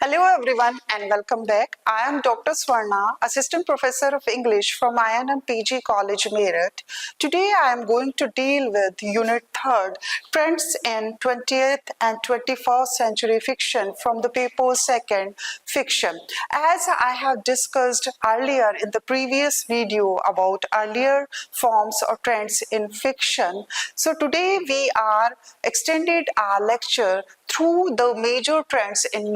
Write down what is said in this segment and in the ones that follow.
Hello everyone and welcome back. I am Dr. Swarna, Assistant Professor of English from IIN PG College, MEERUT. Today I am going to deal with Unit 3rd, Trends in 20th and 21st Century Fiction from the paper 2nd, Fiction. As I have discussed earlier in the previous video about earlier forms or trends in fiction, so today we are extended our lecture through the major trends in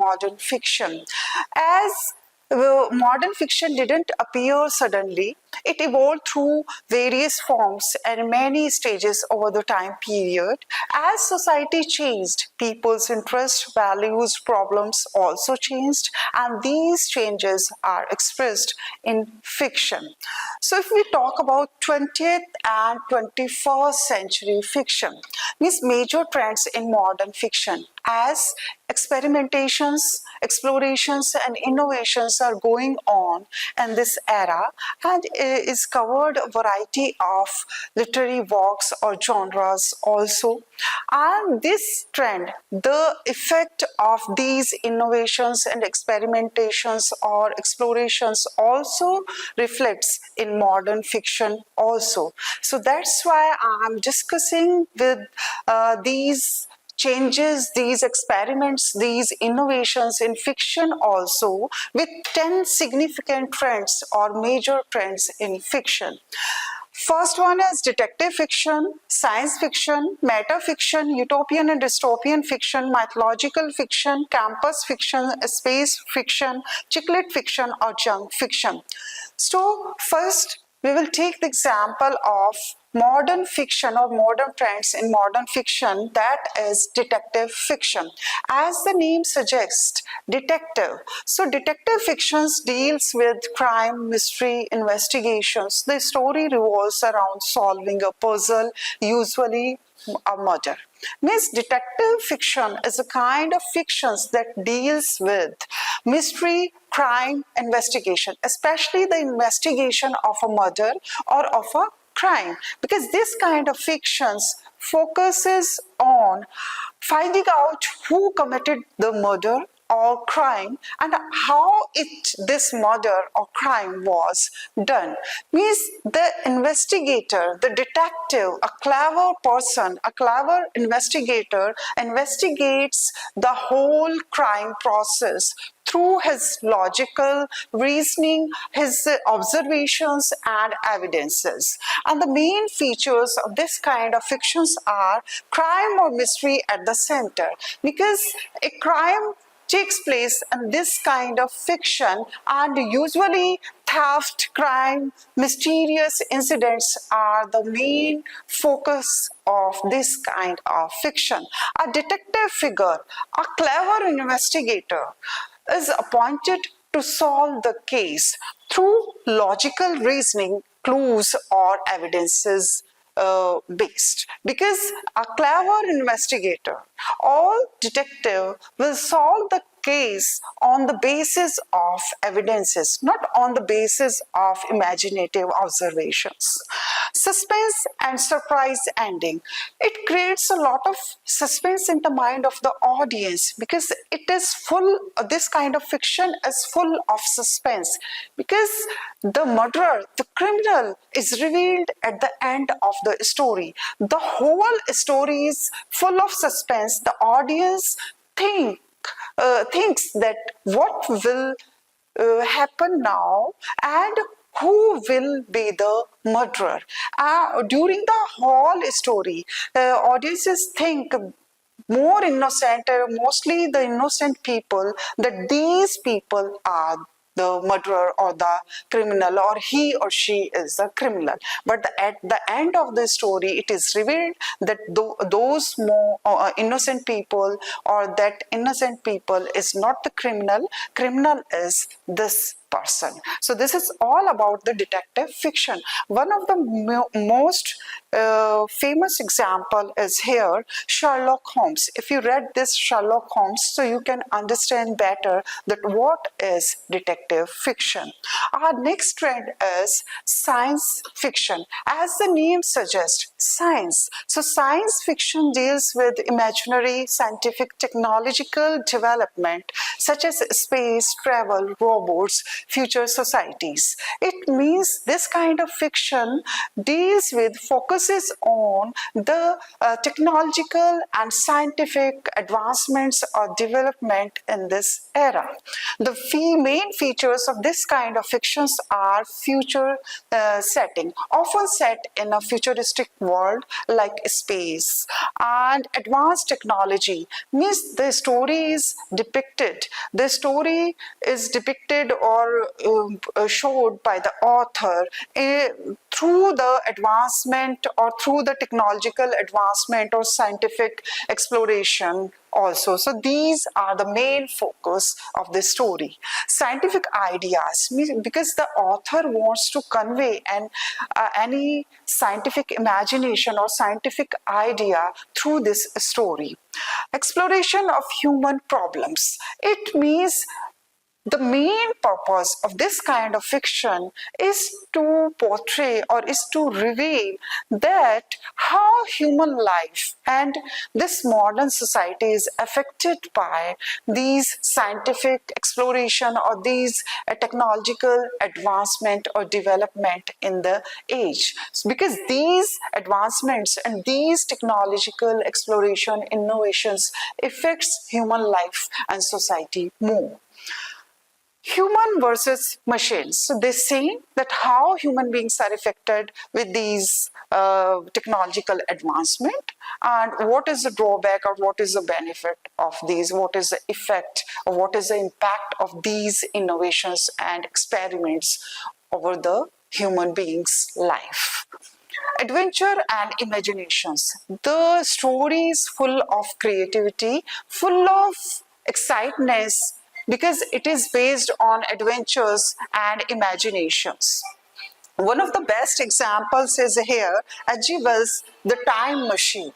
modern fiction. As modern fiction didn't appear suddenly, it evolved through various forms and many stages over the time period. As society changed, people's interests, values, problems also changed, and these changes are expressed in fiction. So if we talk about 20th and 21st century fiction, these major trends in modern fiction, as experimentations, explorations and innovations are going on in this era, and is covered a variety of literary works or genres also. And this trend, the effect of these innovations and experimentations or explorations also reflects in modern fiction also. So that's why I'm discussing with these changes, these experiments, these innovations in fiction also, with 10 significant trends or major trends in fiction. First one is detective fiction, science fiction, metafiction, utopian and dystopian fiction, mythological fiction, campus fiction, space fiction, chicklit fiction or junk fiction. So first we will take the example of modern fiction or modern trends in modern fiction, that is detective fiction. As the name suggests, detective. So detective fictions deals with crime, mystery, investigations. The story revolves around solving a puzzle, usually a murder. Means detective fiction is a kind of fictions that deals with mystery, crime, investigation, especially the investigation of a murder or of a crime, because this kind of fictions focuses on finding out who committed the murder or crime and how this murder or crime was done. Means the investigator, the detective, a clever person, a clever investigator investigates the whole crime process through his logical reasoning, his observations and evidences. And the main features of this kind of fictions are crime or mystery at the center, because a crime takes place in this kind of fiction, and usually theft, crime, mysterious incidents are the main focus of this kind of fiction. A detective figure, a clever investigator, is appointed to solve the case through logical reasoning, clues or evidences based, because a clever investigator or detective will solve the case on the basis of evidences, not on the basis of imaginative observations. Suspense and surprise ending. It creates a lot of suspense in the mind of the audience, because it is full, this kind of fiction is full of suspense, because the murderer, the criminal is revealed at the end of the story. The whole story is full of suspense. The audience thinks that what will happen now and who will be the murderer. During the whole story, audiences think more innocent, mostly the innocent people, that these people are the murderer or the criminal, or he or she is the criminal. But at the end of the story, it is revealed that those more innocent people, or that innocent people is not the criminal, criminal is this person. So this is all about the detective fiction. One of the most famous example is here Sherlock Holmes. If you read this Sherlock Holmes, so you can understand better that what is detective fiction. Our next trend is science fiction. As the name suggests, science. So science fiction deals with imaginary, scientific, technological development, such as space, travel, robots, future societies. It means this kind of fiction focuses on the technological and scientific advancements or development in this era. The main features of this kind of fictions are future setting, often set in a futuristic world like space, and advanced technology means the story is depicted or showed by the author through the advancement or through the technological advancement or scientific exploration also. So these are the main focus of the story. Scientific ideas, because the author wants to convey any scientific imagination or scientific idea through this story. Exploration of human problems. It means the main purpose of this kind of fiction is to portray or is to reveal that how human life and this modern society is affected by these scientific exploration or these technological advancement or development in the age. Because these advancements and these technological exploration innovations affects human life and society more. Human versus machines. So they say that how human beings are affected with these technological advancement, and what is the drawback or what is the benefit of these, what is the effect or what is the impact of these innovations and experiments over the human being's life. Adventure and imaginations. The story is full of creativity, full of excitement, because it is based on adventures and imaginations. One of the best examples is here, Ajiba's The Time Machine.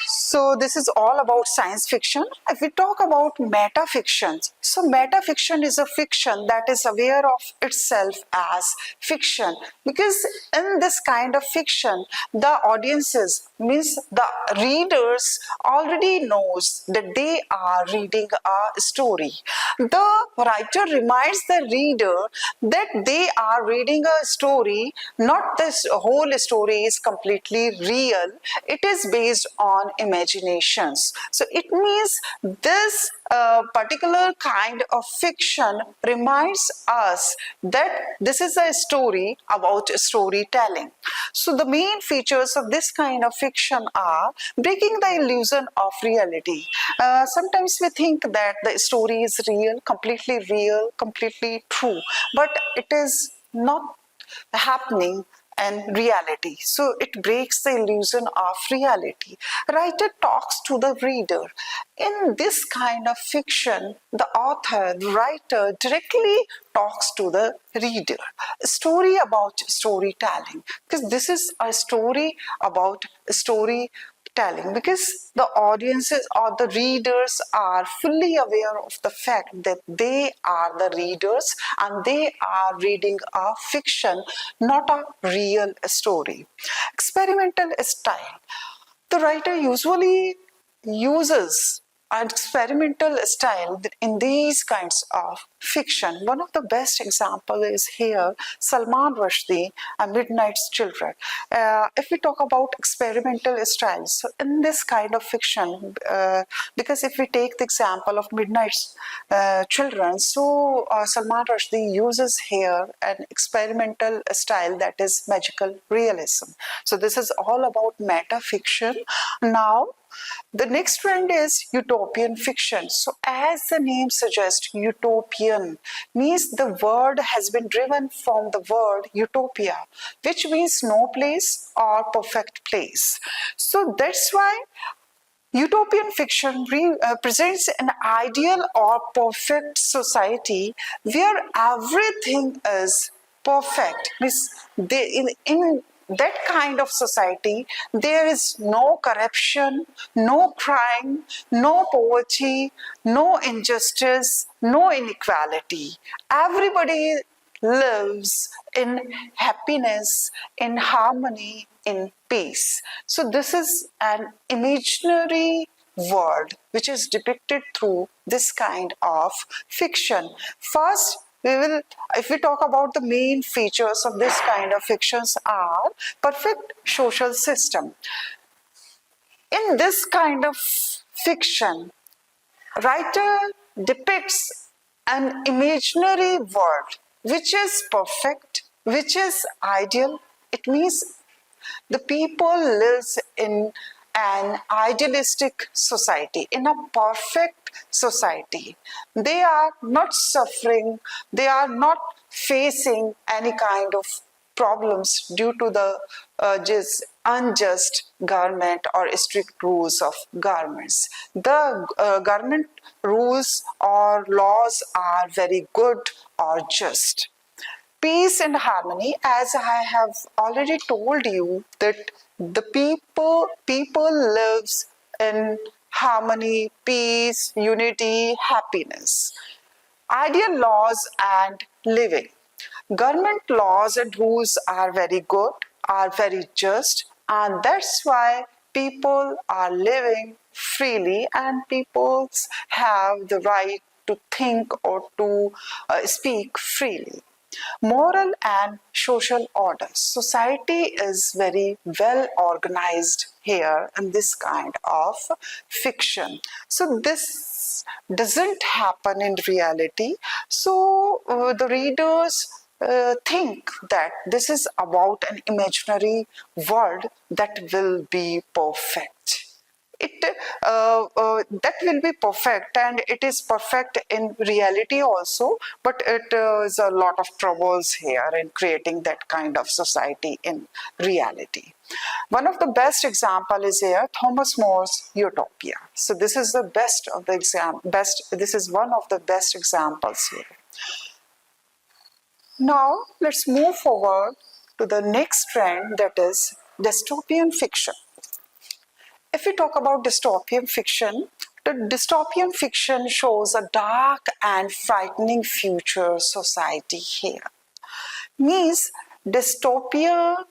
So this is all about science fiction. If we talk about meta-fiction, so meta-fiction is a fiction that is aware of itself as fiction, because in this kind of fiction, the audiences, means the readers, already knows that they are reading a story. The writer reminds the reader that they are reading a story, not this whole story is completely real, it is based on imaginations. So it means this particular kind of fiction reminds us that this is a story about storytelling. So the main features of this kind of fiction are breaking the illusion of reality. Sometimes we think that the story is real, completely true, but it is not happening and reality. So it breaks the illusion of reality. Writer talks to the reader. In this kind of fiction, the author, the writer directly talks to the reader. A story about storytelling, because this is a story about storytelling, because the audiences or the readers are fully aware of the fact that they are the readers and they are reading a fiction, not a real story. Experimental style. The writer usually uses an experimental style in these kinds of fiction. One of the best example is here Salman Rushdie and Midnight's Children. If we talk about experimental styles, so in this kind of fiction, because if we take the example of Midnight's Children, so Salman Rushdie uses here an experimental style that is magical realism. So this is all about meta fiction. Now the next trend is utopian fiction. So as the name suggests, utopian means the word has been driven from the word utopia, which means no place or perfect place. So that's why utopian fiction presents an ideal or perfect society where everything is perfect. Means in that kind of society, there is no corruption, no crime, no poverty, no injustice, no inequality. Everybody lives in happiness, in harmony, in peace. So this is an imaginary world which is depicted through this kind of fiction. First, if we talk about the main features of this kind of fictions are perfect social system. In this kind of fiction, writer depicts an imaginary world which is perfect, which is ideal. It means the people lives in an idealistic society, in a perfect society. They are not suffering, they are not facing any kind of problems due to the just unjust government or strict rules of governments. The government rules or laws are very good or just. Peace and harmony, as I have already told you, that the people lives in harmony, peace, unity, happiness. Ideal laws and living. Government laws and rules are very good, are very just, and that's why people are living freely and people have the right to think or to speak freely. Moral and social order. Society is very well organized here in this kind of fiction. So this doesn't happen in reality. So the readers think that this is about an imaginary world that will be perfect. That will be perfect, and it is perfect in reality also, but it is a lot of troubles here in creating that kind of society in reality. One of the best example is here Thomas More's Utopia. So this is the best of the this is one of the best examples here. Now let's move forward to the next trend, that is dystopian fiction. If we talk about dystopian fiction, the dystopian fiction shows a dark and frightening future society here. Means dystopia,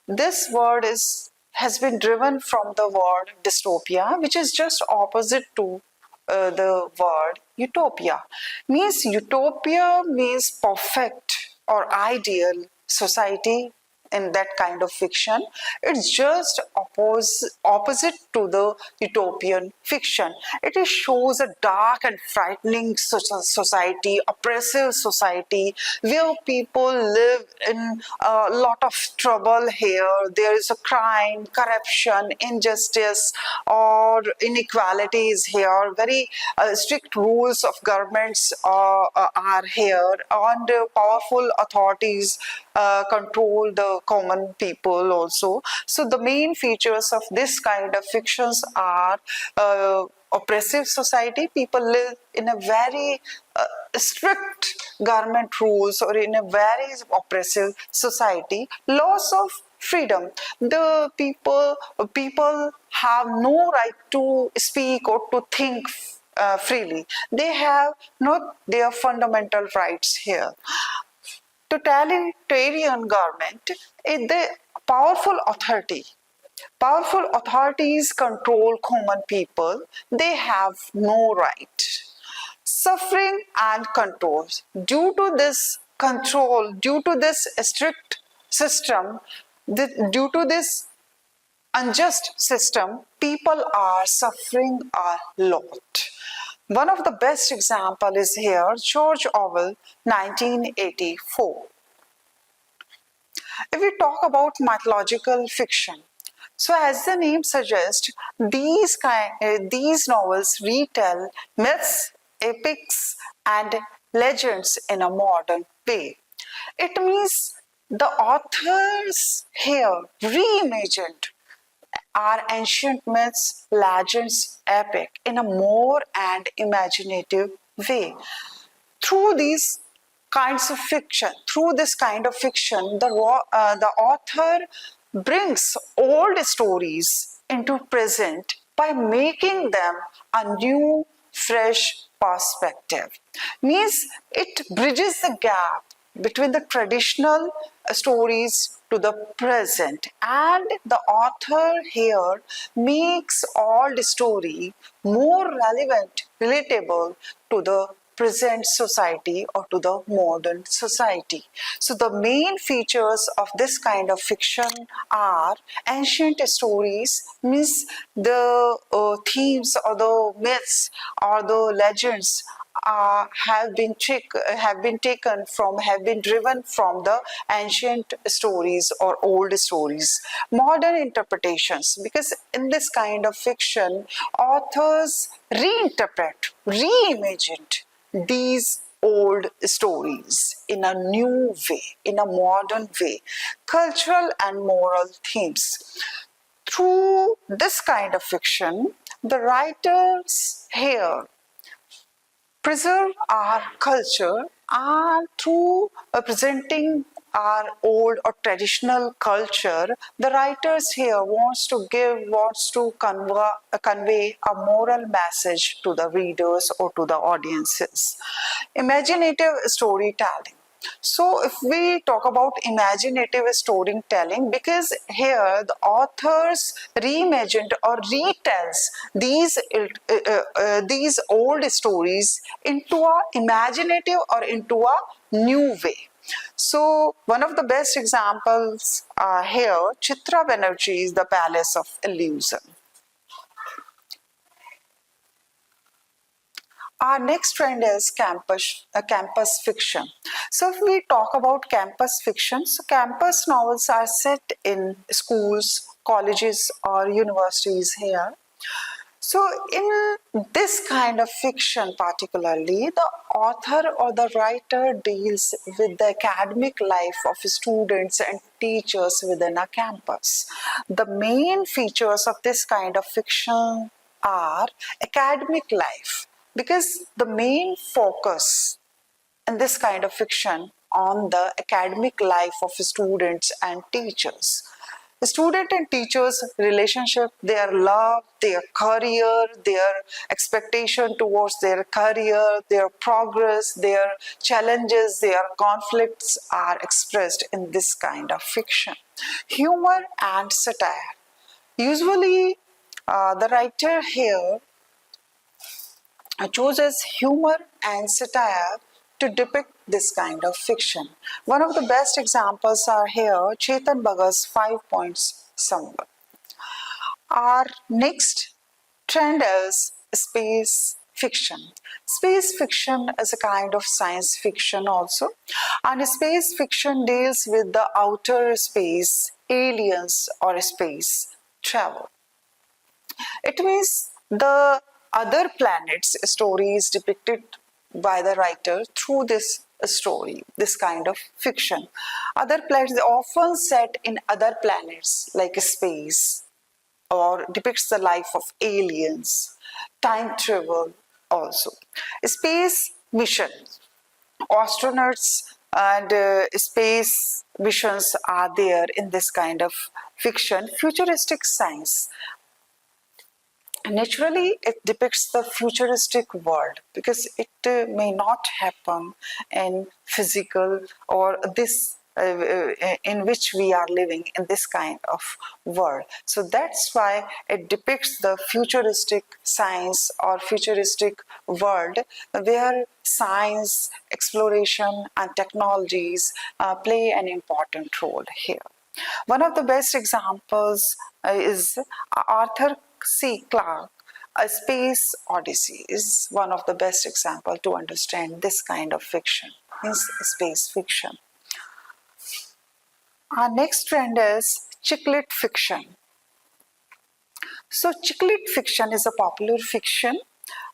this word has been driven from the word dystopia, which is just opposite to the word utopia. Means utopia means perfect or ideal society. In that kind of fiction, it's just opposite to the utopian fiction. It shows a dark and frightening society, oppressive society, where people live in a lot of trouble here. There is a crime, corruption, injustice, or inequalities here. Very strict rules of governments are here, and powerful authorities control the common people also. So the main features of this kind of fictions are oppressive society. People live in a very strict government rules or in a very oppressive society. Loss of freedom. The people have no right to speak or to think freely. They have not their fundamental rights here. Totalitarian government is the powerful authority. Powerful authorities control common people. They have no right. Suffering and control. Due to this control, due to this strict system, due to this unjust system, people are suffering a lot. One of the best example is here, George Orwell, 1984. If we talk about mythological fiction, so as the name suggests, these novels retell myths, epics, and legends in a modern way. It means the authors here reimagined our ancient myths, legends, epic in a more and imaginative way. Through these kinds of fiction, through this kind of fiction, the author brings old stories into present by making them a new, fresh perspective. Means it bridges the gap between the traditional stories to the present, and the author here makes old story more relevant, relatable to the present society or to the modern society. So the main features of this kind of fiction are ancient stories, means the themes or the myths or the legends have been taken from, have been driven from the ancient stories or old stories. Modern interpretations, because in this kind of fiction authors reinterpret, reimagined these old stories in a new way, in a modern way, cultural and moral themes. Through this kind of fiction, the writers here preserve our culture, and through presenting our old or traditional culture, the writers here wants to convey a moral message to the readers or to the audiences. Imaginative storytelling. So if we talk about imaginative storytelling, because here the authors reimagined or retells these old stories into a imaginative or into a new way. So one of the best examples here, Chitra Banerjee's The Palace of Illusion. Our next trend is campus fiction. So if we talk about campus fiction, so campus novels are set in schools, colleges or universities here. So in this kind of fiction particularly, the author or the writer deals with the academic life of students and teachers within a campus. The main features of this kind of fiction are academic life, because the main focus in this kind of fiction on the academic life of students and teachers. The student and teachers relationship, their love, their career, their expectation towards their career, their progress, their challenges, their conflicts are expressed in this kind of fiction. Humor and satire. Usually the writer here chooses humor and satire to depict this kind of fiction. One of the best examples are here, Chetan Bhagat's 5 Points Somewhere. Our next trend is space fiction. Space fiction is a kind of science fiction also, and space fiction deals with the outer space, aliens or space travel. It means the other planets story is depicted by the writer through this story, this kind of fiction. Other planets often set in other planets like space, or depicts the life of aliens, time travel also. Space mission, astronauts and space missions are there in this kind of fiction. Futuristic science. Naturally, it depicts the futuristic world, because it may not happen in physical or this in which we are living in this kind of world. So that's why it depicts the futuristic science or futuristic world, where science, exploration and technologies play an important role here. One of the best examples is Arthur C. Clarke, A Space Odyssey is one of the best examples to understand this kind of fiction, is space fiction. Our next trend is chick lit fiction. So chick lit fiction is a popular fiction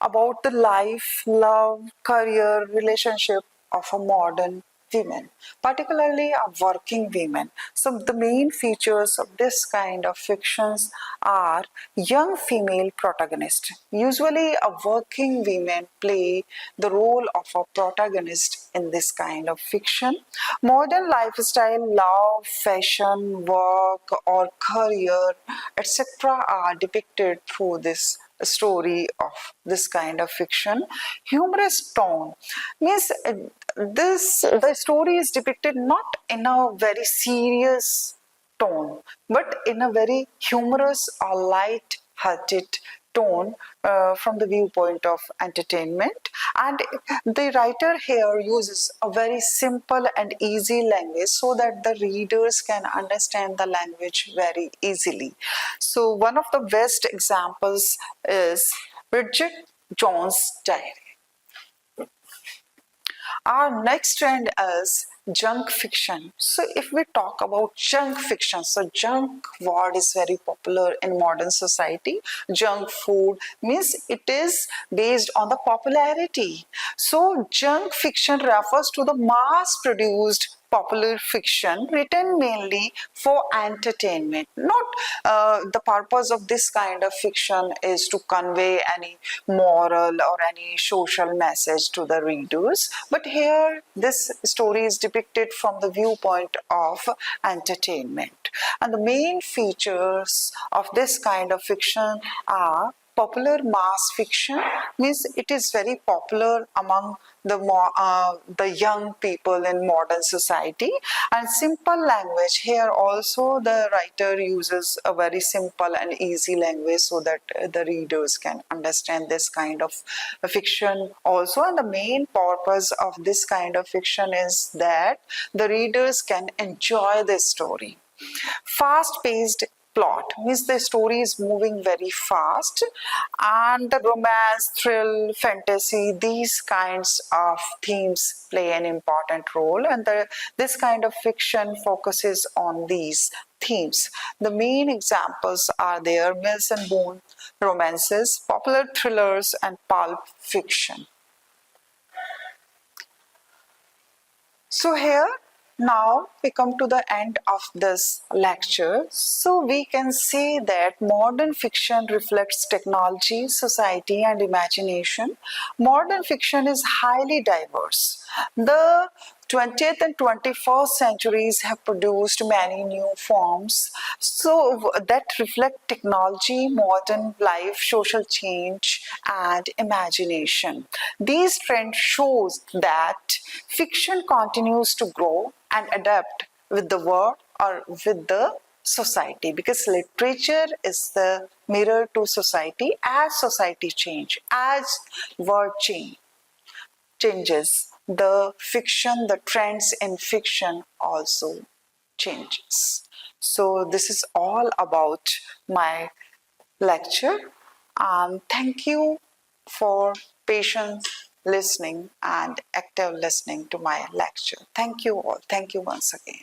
about the life, love, career, relationship of a modern women, particularly a working women. So the main features of this kind of fictions are young female protagonist. Usually a working women play the role of a protagonist in this kind of fiction. Modern lifestyle, love, fashion, work or career, etc. are depicted through this story of this kind of fiction. Humorous tone means the story is depicted not in a very serious tone, but in a very humorous or light-hearted tone from the viewpoint of entertainment. And the writer here uses a very simple and easy language so that the readers can understand the language very easily. So one of the best examples is Bridget Jones' Diary. Our next trend is junk fiction. So if we talk about junk fiction, so junk word is very popular in modern society. Junk food means it is based on the popularity. So junk fiction refers to the mass produced popular fiction written mainly for entertainment. Not the purpose of this kind of fiction is to convey any moral or any social message to the readers, but here this story is depicted from the viewpoint of entertainment. And the main features of this kind of fiction are popular mass fiction, means it is very popular among the young people in modern society, and simple language. Here also the writer uses a very simple and easy language so that the readers can understand this kind of fiction also. And the main purpose of this kind of fiction is that the readers can enjoy this story. Fast-paced plot means the story is moving very fast, and the romance, thrill, fantasy, these kinds of themes play an important role, and this kind of fiction focuses on these themes. The main examples are there: Mills and Boone romances, popular thrillers, and pulp fiction. So here now we come to the end of this lecture. So we can say that modern fiction reflects technology, society, and imagination. Modern fiction is highly diverse. The 20th and 21st centuries have produced many new forms so that reflect technology, modern life, social change, and imagination. These trends shows that fiction continues to grow and adapt with the world or with the society, because literature is the mirror to society. As society change, as world changes, the fiction, the trends in fiction also changes. So this is all about my lecture. Thank you for patient listening and active listening to my lecture. Thank you all. Thank you once again.